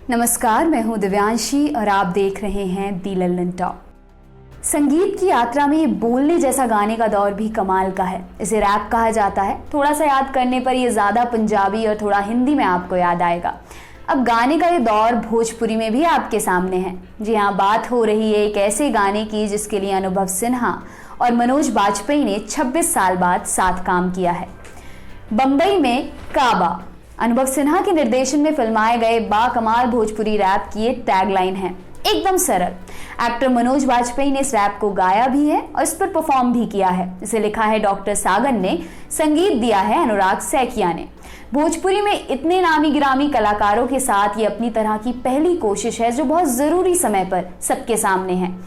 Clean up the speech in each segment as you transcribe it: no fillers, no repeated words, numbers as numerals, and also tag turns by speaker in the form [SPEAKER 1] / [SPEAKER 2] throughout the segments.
[SPEAKER 1] नमस्कार, मैं हूं दिव्यांशी और आप देख रहे हैं दी लल्लन टॉक। संगीत की यात्रा में ये बोलने जैसा गाने का दौर भी कमाल का है। इसे रैप कहा जाता है। थोड़ा सा याद करने पर ये ज़्यादा पंजाबी और थोड़ा हिंदी में आपको याद आएगा। अब गाने का ये दौर भोजपुरी में भी आपके सामने है। जी हाँ, बात हो रही है एक ऐसे गाने की जिसके लिए अनुभव सिन्हा और मनोज बाजपेयी ने 26 साल बाद साथ काम किया है। बम्बई में काबा अनुभव सिन्हा के निर्देशन में फिल्माए गए बाकमाल भोजपुरी रैप की एक टैगलाइन है, एकदम सरल। एक्टर मनोज बाजपेयी ने इस रैप को गाया भी है और इस पर परफॉर्म भी किया है। इसे लिखा है डॉक्टर सागर ने, संगीत दिया है अनुराग सैकिया ने। भोजपुरी में इतने नामी गिरामी कलाकारों के साथ ये अपनी तरह की पहली कोशिश है जो बहुत जरूरी समय पर सबके सामने है।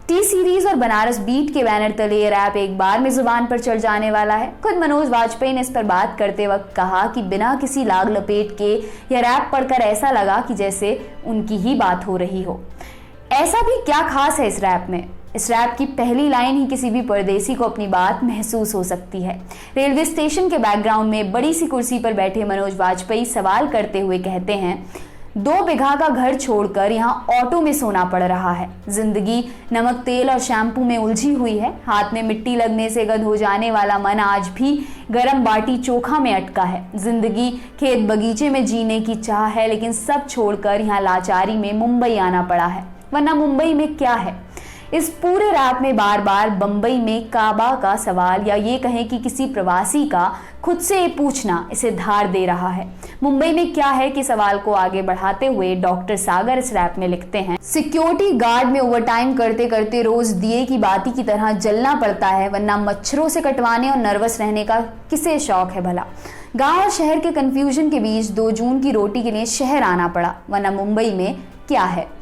[SPEAKER 1] टी सीरीज और बनारस बीट के बैनर तले ये रैप एक बार में जुबान पर चढ़ जाने वाला है। खुद मनोज बाजपेयी ने इस पर बात करते वक्त कहा कि बिना किसी लाग लपेट के यह रैप पढ़कर ऐसा लगा कि जैसे उनकी ही बात हो रही हो। ऐसा भी क्या खास है इस रैप में? इस रैप की पहली लाइन ही किसी भी परदेसी को अपनी बात महसूस हो सकती है। रेलवे स्टेशन के बैकग्राउंड में बड़ी सी कुर्सी पर बैठे मनोज बाजपेयी सवाल करते हुए कहते हैं, 2 बीघा का घर छोड़कर यहाँ ऑटो में सोना पड़ रहा है। जिंदगी नमक तेल और शैम्पू में उलझी हुई है। हाथ में मिट्टी लगने से गंध हो जाने वाला मन आज भी गरम बाटी चोखा में अटका है। जिंदगी खेत बगीचे में जीने की चाह है, लेकिन सब छोड़कर यहाँ लाचारी में मुंबई आना पड़ा है। वरना मुंबई में क्या है? इस पूरे रैप में बार बार बम्बई में काबा का सवाल या ये कहें कि किसी प्रवासी का खुद से पूछना इसे धार दे रहा है। मुंबई में क्या है कि सवाल को आगे बढ़ाते हुए डॉक्टर सागर इस रैप में लिखते हैं, सिक्योरिटी गार्ड में ओवरटाइम करते करते रोज दिए की बाती की तरह जलना पड़ता है, वरना मच्छरों से कटवाने और नर्वस रहने का किसे शौक है भला। गाँव और शहर के कंफ्यूजन के बीच 2 जून की रोटी के लिए शहर आना पड़ा, वरना मुंबई में क्या है।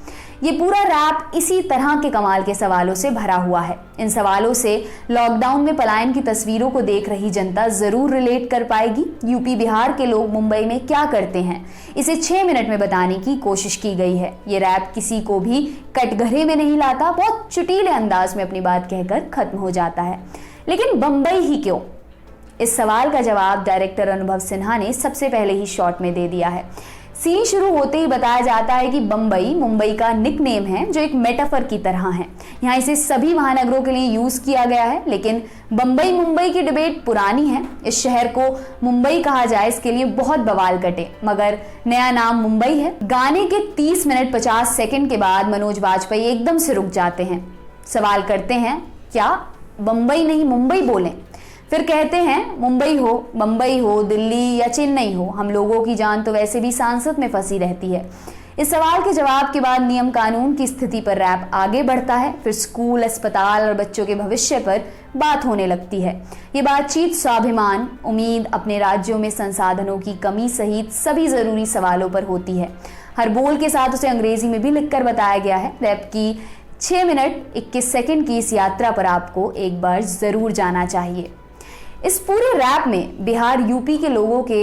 [SPEAKER 1] ये पूरा रैप इसी तरह के कमाल के सवालों से भरा हुआ है। इन सवालों से लॉकडाउन में पलायन की तस्वीरों को देख रही जनता जरूर रिलेट कर पाएगी। यूपी बिहार के लोग मुंबई में क्या करते हैं, इसे 6 मिनट में बताने की कोशिश की गई है। ये रैप किसी को भी कटघरे में नहीं लाता, बहुत चुटीले अंदाज में अपनी बात कहकर खत्म हो जाता है। लेकिन बम्बई ही क्यों? इस सवाल का जवाब डायरेक्टर अनुभव सिन्हा ने सबसे पहले ही शॉट में दे दिया है। सीन शुरू होते ही बताया जाता है कि बम्बई मुंबई का निकनेम है जो एक मेटाफर की तरह है। यहाँ इसे सभी महानगरों के लिए यूज किया गया है, लेकिन बम्बई मुंबई की डिबेट पुरानी है। इस शहर को मुंबई कहा जाए इसके लिए बहुत बवाल कटे, मगर नया नाम मुंबई है। गाने के 30 मिनट 50 सेकंड के बाद मनोज बाजपेयी एकदम से रुक जाते हैं। सवाल करते हैं, क्या बम्बई नहीं मुंबई बोलें? फिर कहते हैं, मुंबई हो, बम्बई हो, दिल्ली या चेन्नई हो, हम लोगों की जान तो वैसे भी सांसद में फंसी रहती है। इस सवाल के जवाब के बाद नियम कानून की स्थिति पर रैप आगे बढ़ता है। फिर स्कूल, अस्पताल और बच्चों के भविष्य पर बात होने लगती है। ये बातचीत स्वाभिमान, उम्मीद, अपने राज्यों में संसाधनों की कमी सहित सभी जरूरी सवालों पर होती है। हर बोल के साथ उसे अंग्रेजी में भी लिखकर बताया गया है। रैप की 6 मिनट 21 सेकंड की इस यात्रा पर आपको एक बार जरूर जाना चाहिए। इस पूरे रैप में बिहार यूपी के लोगों के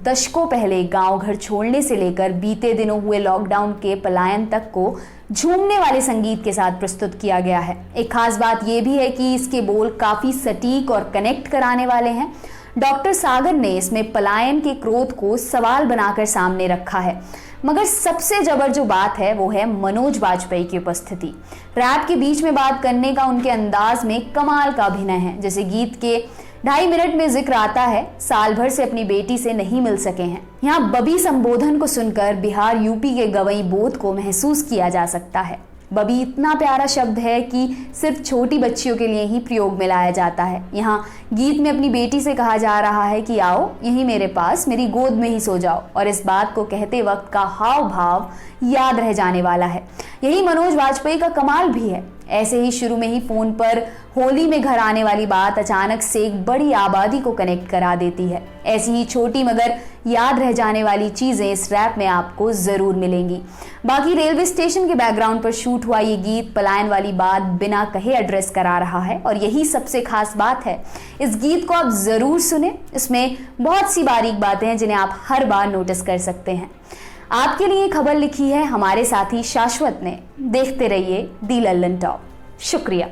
[SPEAKER 1] दशकों पहले गांव घर छोड़ने से लेकर बीते दिनों हुए लॉकडाउन के पलायन तक को झूमने वाले संगीत के साथ प्रस्तुत किया गया है। एक खास बात यह भी है कि इसके बोल काफी सटीक और कनेक्ट कराने वाले हैं। डॉक्टर सागर ने इसमें पलायन के क्रोध को सवाल बनाकर सामने रखा है, मगर सबसे जबर जो बात है वो है मनोज बाजपेयी की उपस्थिति। रैप के बीच में बात करने का उनके अंदाज में कमाल का अभिनय है। जैसे गीत के 2.5 मिनट में जिक्र आता है, साल भर से अपनी बेटी से नहीं मिल सके हैं। यहाँ बबी संबोधन को सुनकर बिहार यूपी के गवई बोध को महसूस किया जा सकता है। बबी इतना प्यारा शब्द है कि सिर्फ छोटी बच्चियों के लिए ही प्रयोग में लाया जाता है। यहाँ गीत में अपनी बेटी से कहा जा रहा है कि आओ यहीं मेरे पास, मेरी गोद में ही सो जाओ, और इस बात को कहते वक्त का हाव भाव याद रह जाने वाला है। यही मनोज बाजपेयी का कमाल भी है। ऐसे ही शुरू में ही फोन पर होली में घर आने वाली बात अचानक से एक बड़ी आबादी को कनेक्ट करा देती है। ऐसी ही छोटी मगर याद रह जाने वाली चीजें इस रैप में आपको जरूर मिलेंगी। बाकी रेलवे स्टेशन के बैकग्राउंड पर शूट हुआ ये गीत पलायन वाली बात बिना कहे एड्रेस करा रहा है, और यही सबसे खास बात है। इस गीत को आप जरूर सुने। इसमें बहुत सी बारीक बातें हैं जिन्हें आप हर बार नोटिस कर सकते हैं। आपके लिए खबर लिखी है हमारे साथी शाश्वत ने। देखते रहिए दी लल्लन टॉक। शुक्रिया।